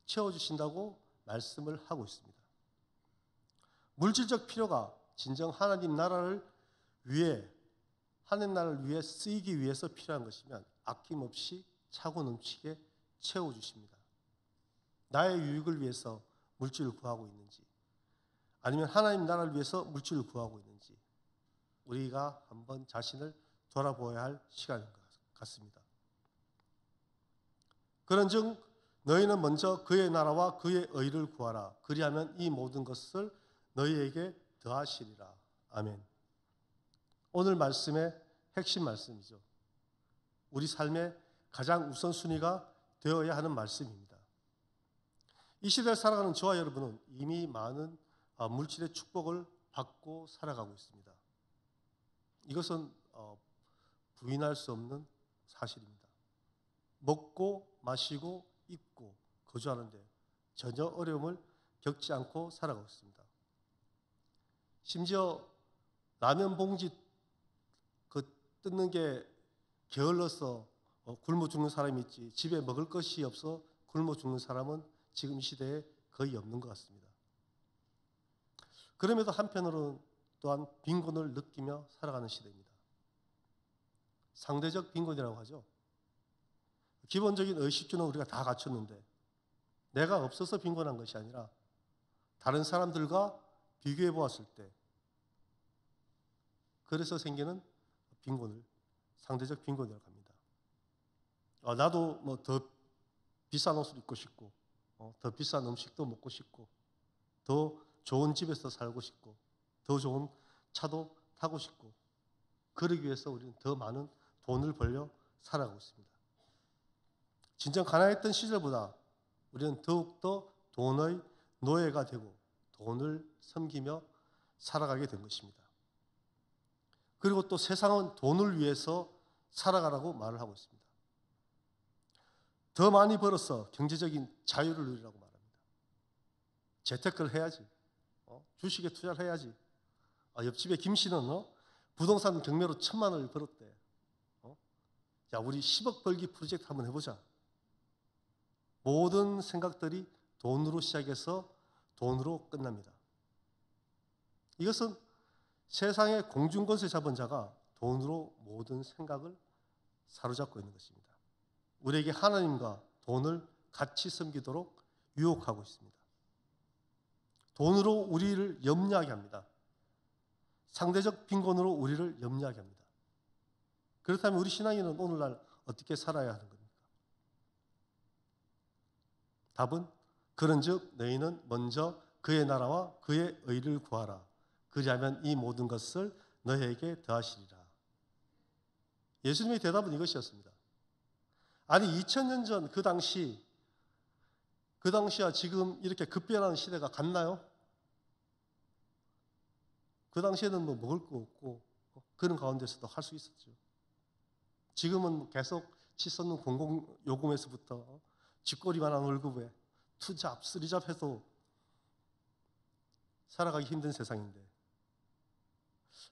채워주신다고 말씀을 하고 있습니다. 물질적 필요가 진정 하나님 나라를 위해 쓰이기 위해서 필요한 것이면 아낌없이 차고 넘치게 채워주십니다. 나의 유익을 위해서 물질을 구하고 있는지 아니면 하나님 나라를 위해서 물질을 구하고 있는지 우리가 한번 자신을 돌아보아야 할 시간인 것 같습니다. 그런즉 너희는 먼저 그의 나라와 그의 의를 구하라. 그리하면 이 모든 것을 너희에게 더하시리라. 아멘. 오늘 말씀의 핵심 말씀이죠. 우리 삶의 가장 우선순위가 되어야 하는 말씀입니다. 이 시대를 살아가는 저와 여러분은 이미 많은 물질의 축복을 받고 살아가고 있습니다. 이것은 부인할 수 없는 사실입니다. 먹고 마시고 입고 거주하는데 전혀 어려움을 겪지 않고 살아가고 있습니다. 심지어 라면 봉지 뜯는 게 게을러서 굶어 죽는 사람이 있지 집에 먹을 것이 없어 굶어 죽는 사람은 지금 이 시대에 거의 없는 것 같습니다. 그럼에도 한편으로는 또한 빈곤을 느끼며 살아가는 시대입니다. 상대적 빈곤이라고 하죠. 기본적인 의식주는 우리가 다 갖췄는데 내가 없어서 빈곤한 것이 아니라 다른 사람들과 비교해 보았을 때 그래서 생기는 빈곤을 상대적 빈곤이라고 합니다. 나도 더 비싼 옷을 입고 싶고 더 비싼 음식도 먹고 싶고 더 좋은 집에서 살고 싶고 더 좋은 차도 타고 싶고 그러기 위해서 우리는 더 많은 돈을 벌려 살아가고 있습니다. 진정 가난했던 시절보다 우리는 더욱더 돈의 노예가 되고 돈을 섬기며 살아가게 된 것입니다. 그리고 또 세상은 돈을 위해서 살아가라고 말을 하고 있습니다. 더 많이 벌어서 경제적인 자유를 누리라고 말합니다. 재테크를 해야지. 주식에 투자를 해야지. 옆집에 김 씨는 부동산 경매로 1,000만 원을 벌었대. 야, 우리 10억 벌기 프로젝트 한번 해보자. 모든 생각들이 돈으로 시작해서 돈으로 끝납니다. 이것은 세상의 공중권세 잡은 자가 돈으로 모든 생각을 사로잡고 있는 것입니다. 우리에게 하나님과 돈을 같이 섬기도록 유혹하고 있습니다. 돈으로 우리를 염려하게 합니다. 상대적 빈곤으로 우리를 염려하게 합니다. 그렇다면 우리 신앙인은 오늘날 어떻게 살아야 하는 겁니까? 답은 그런즉 너희는 먼저 그의 나라와 그의 의를 구하라. 그리하면 이 모든 것을 너희에게 더하시리라. 예수님의 대답은 이것이었습니다. 아니 2000년 전 그 당시와 지금 이렇게 급변하는 시대가 같나요? 그 당시에는 뭐 먹을 거 없고 그런 가운데서도 할 수 있었죠. 지금은 계속 치솟는 공공요금에서부터 쥐꼬리만한 월급에 투잡, 쓰리잡 해도 살아가기 힘든 세상인데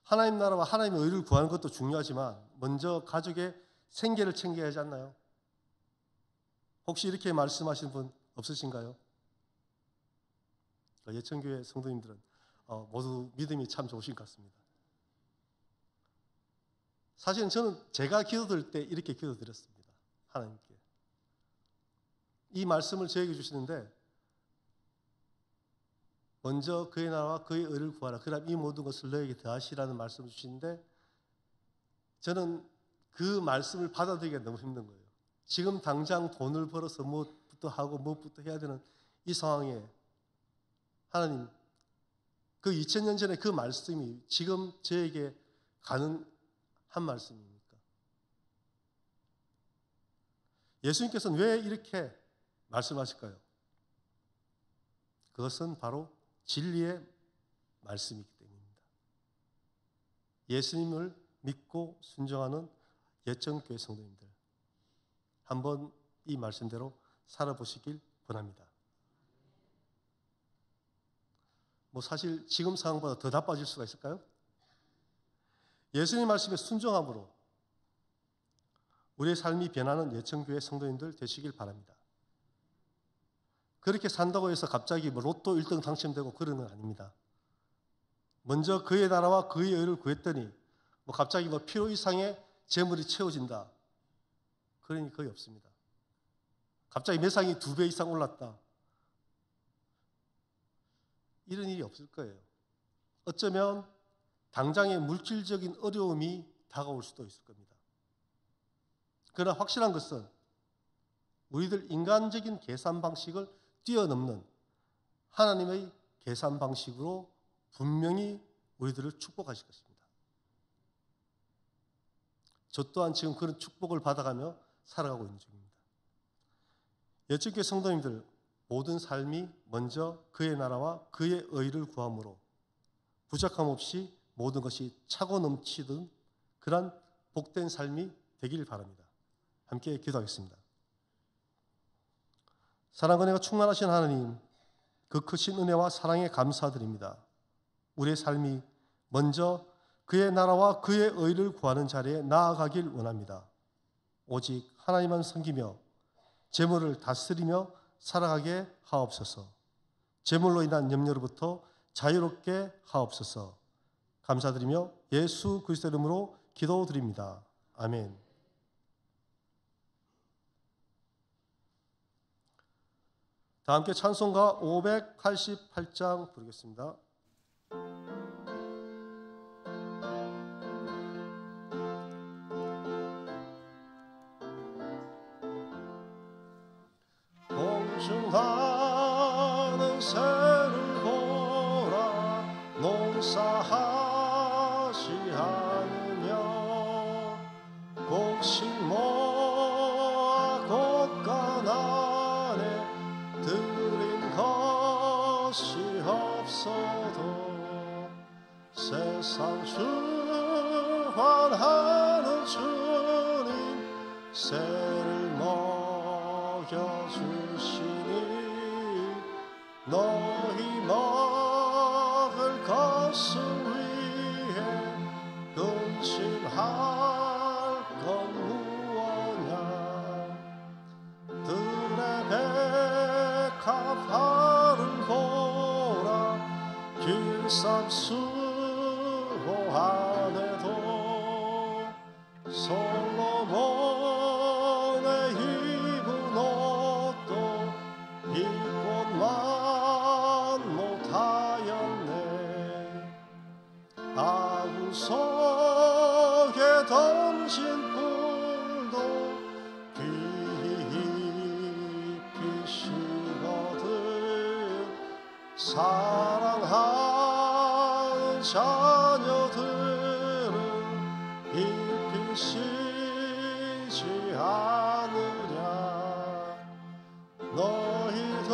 하나님 나라와 하나님의 의를 구하는 것도 중요하지만 먼저 가족의 생계를 챙겨야 하지 않나요? 혹시 이렇게 말씀하시는 분 없으신가요? 예천교회 성도님들은 모두 믿음이 참 좋으신 것 같습니다. 사실은 저는 제가 기도드릴 때 이렇게 기도드렸습니다. 하나님께. 이 말씀을 저에게 주시는데 먼저 그의 나라와 그의 의를 구하라. 그럼 이 모든 것을 너에게 더하시라는 말씀을 주시는데 저는 그 말씀을 받아들이기가 너무 힘든 거예요. 지금 당장 돈을 벌어서 무엇부터 하고 무엇부터 해야 되는 이 상황에 하나님 그 2000년 전에 그 말씀이 지금 저에게 가능한 말씀입니까? 예수님께서는 왜 이렇게 말씀하실까요? 그것은 바로 진리의 말씀이기 때문입니다. 예수님을 믿고 순종하는 예천교회 성도님들 한번 이 말씀대로 살아보시길 권합니다. 뭐 사실 지금 상황보다 더 나빠질 수가 있을까요? 예수님 말씀에 순종함으로 우리의 삶이 변하는 예천교회 성도님들 되시길 바랍니다. 그렇게 산다고 해서 갑자기 뭐 로또 1등 당첨되고 그런 건 아닙니다. 먼저 그의 나라와 그의 의를 구했더니 뭐 갑자기 뭐 필요 이상의 재물이 채워진다. 그러니 거의 없습니다. 갑자기 매상이 2배 이상 올랐다. 이런 일이 없을 거예요. 어쩌면 당장의 물질적인 어려움이 다가올 수도 있을 겁니다. 그러나 확실한 것은 우리들 인간적인 계산 방식을 뛰어넘는 하나님의 계산 방식으로 분명히 우리들을 축복하실 것입니다. 저 또한 지금 그런 축복을 받아가며 살아가고 있는 중입니다. 예천교회 성도님들 모든 삶이 먼저 그의 나라와 그의 의를 구함으로 부족함 없이 모든 것이 차고 넘치던 그런 복된 삶이 되길 바랍니다. 함께 기도하겠습니다. 사랑 은혜가 충만하신 하나님, 그 크신 은혜와 사랑에 감사드립니다. 우리의 삶이 먼저 그의 나라와 그의 의를 구하는 자리에 나아가길 원합니다. 오직 하나님만 섬기며 재물을 다스리며 살아가게 하옵소서. 재물로 인한 염려로부터 자유롭게 하옵소서. 감사드리며 예수 그리스도 이름으로 기도드립니다. 아멘. 다 함께 찬송가 588장 부르겠습니다. 공중하는 새를 보라 농사하지 않으며 곡식 모아 곡간 안에 들인 것이 없어도 세상 주관하는 주님 새를 먹여주시니 너희 먹을 것을 위해 근심할 건 무엇 속에 던진 불도 깊이 식어들 사랑하는 자녀들은 깊이 쉬지 않으랴. 너희들은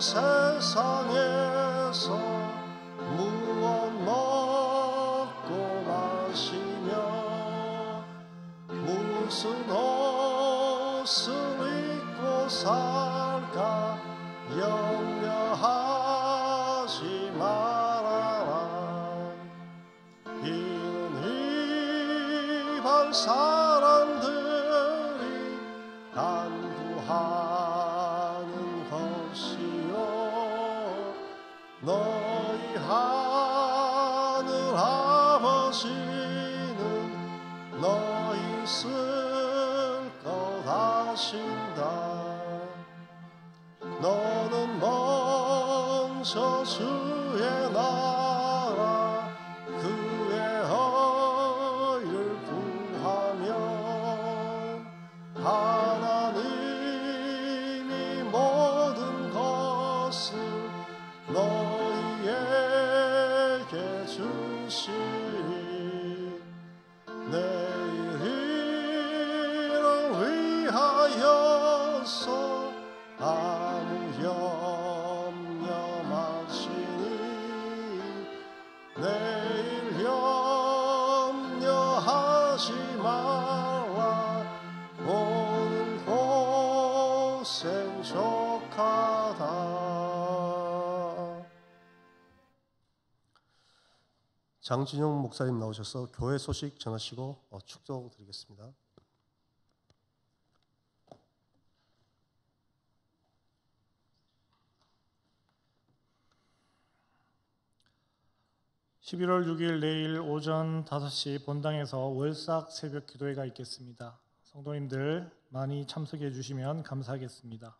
세상에서 무엇 먹고 마시며 무슨 옷을 입고 살까 염려하지 말아라. 이는 이방 사람들이 간구하는 것이요 너희 하늘 아버지는 너희 쓸 것 아신다. 너는 먼저 주의 나라 그의 의를 구하면 하나님이 모든 것을 너희에게 주시니 내일 일을 위하여서 아무 염려 마시니 내일 염려하지 말라. 오늘 고생 족하다. 장진영 목사님 나오셔서 교회 소식 전하시고 축도드리겠습니다. (11월 6일) 내일 오전 5시 본당에서 월삭 새벽 기도회가 있겠습니다. 성도님들 많이 참석해 주시면 감사하겠습니다.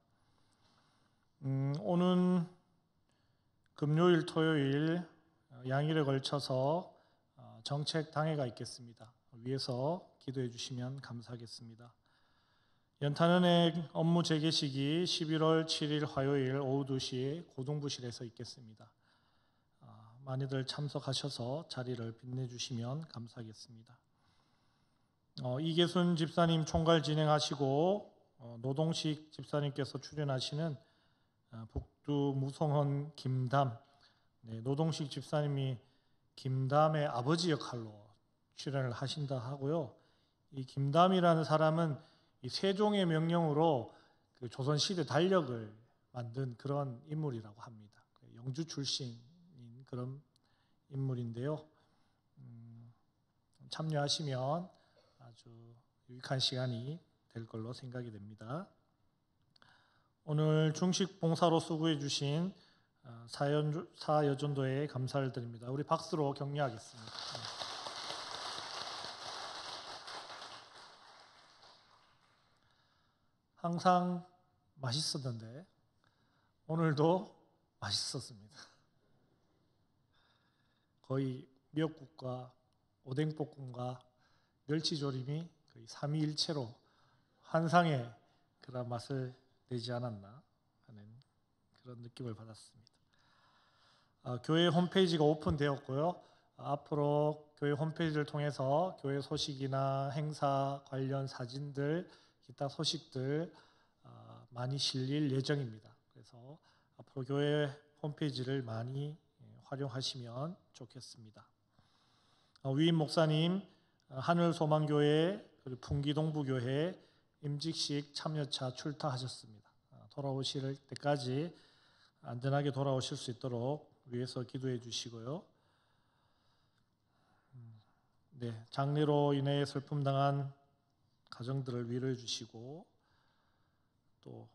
오는 금요일, 토요일 양일에 걸쳐서 정책 당회가 있겠습니다. 위에서 기도해 주시면 감사하겠습니다. 연탄은행 업무 재개식이 11월 7일 화요일 오후 2시에 고등부실에서 있겠습니다. 많이들 참석하셔서 자리를 빛내주시면 감사하겠습니다. 이계순 집사님 총괄 진행하시고 노동식 집사님께서 출연하시는 북두 무송헌 김담, 노동식 집사님이 김담의 아버지 역할로 출연을 하신다 하고요. 이 김담이라는 사람은 이 세종의 명령으로 그 조선시대 달력을 만든 그런 인물이라고 합니다. 영주 출신인 그런 인물인데요. 참여하시면 아주 유익한 시간이 될 걸로 생각이 됩니다. 오늘 중식 봉사로 수고해 주신 사여전도에 감사를 드립니다. 우리 박수로 격려하겠습니다. 항상 맛있었는데 오늘도 맛있었습니다. 거의 미역국과 오뎅볶음과 멸치조림이 거의 삼위일체로 환상의 그런 맛을 내지 않았나 하는 그런 느낌을 받았습니다. 교회 홈페이지가 오픈되었고요. 앞으로 교회 홈페이지를 통해서 교회 소식이나 행사 관련 사진들, 기타 소식들 많이 실릴 예정입니다. 그래서 앞으로 교회 홈페이지를 많이 활용하시면 좋겠습니다. 위임 목사님, 하늘소망교회, 그리고 풍기동부교회 임직식 참여차 출타하셨습니다. 돌아오실 때까지 안전하게 돌아오실 수 있도록 위에서 기도해 주시고요. 장례로 인해 슬픔 당한 가정들을 위로해 주시고, 또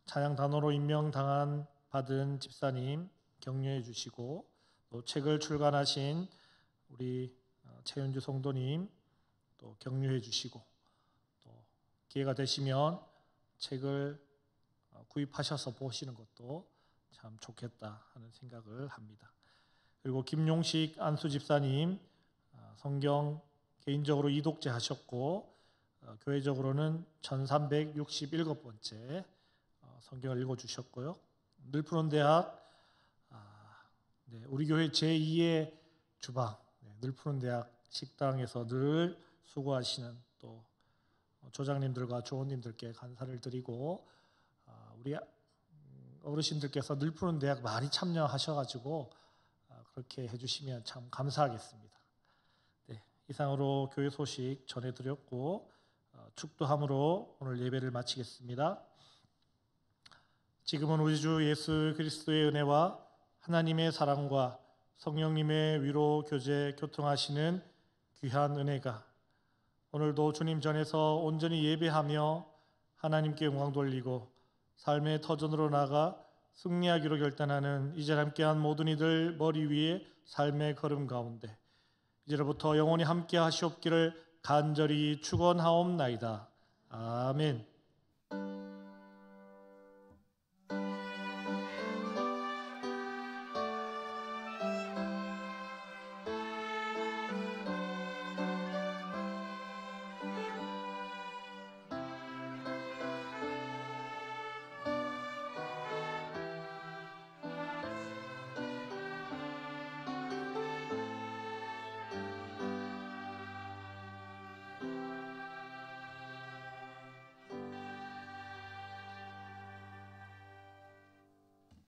찬양 단원으로 임명당한 받은 집사님 격려해 주시고, 또 책을 출간하신 우리 최윤주 성도님 또 격려해 주시고, 또 기회가 되시면 책을 구입하셔서 보시는 것도 참 좋겠다 하는 생각을 합니다. 그리고 김용식 안수 집사님 성경 개인적으로 이독제 하셨고 교회적으로는 1367번째 성경을 읽어주셨고요. 늘푸른 대학 우리 교회 제2의 주방 늘푸른 대학 식당에서 늘 수고하시는 또 조장님들과 조원님들께 감사를 드리고 우리 어르신들께서 늘푸른 대학 많이 참여하셔가지고 그렇게 해주시면 참 감사하겠습니다. 네, 이상으로 교회 소식 전해드렸고 축도함으로 오늘 예배를 마치겠습니다. 지금은 우리 주 예수 그리스도의 은혜와 하나님의 사랑과 성령님의 위로 교제 교통하시는 귀한 은혜가 오늘도 주님 전에서 온전히 예배하며 하나님께 영광 돌리고 삶의 터전으로 나가 승리하기로 결단하는 이제 함께한 모든 이들 머리 위에 삶의 걸음 가운데 이제로부터 영원히 함께 하시옵기를 간절히 축원하옵나이다. 아멘.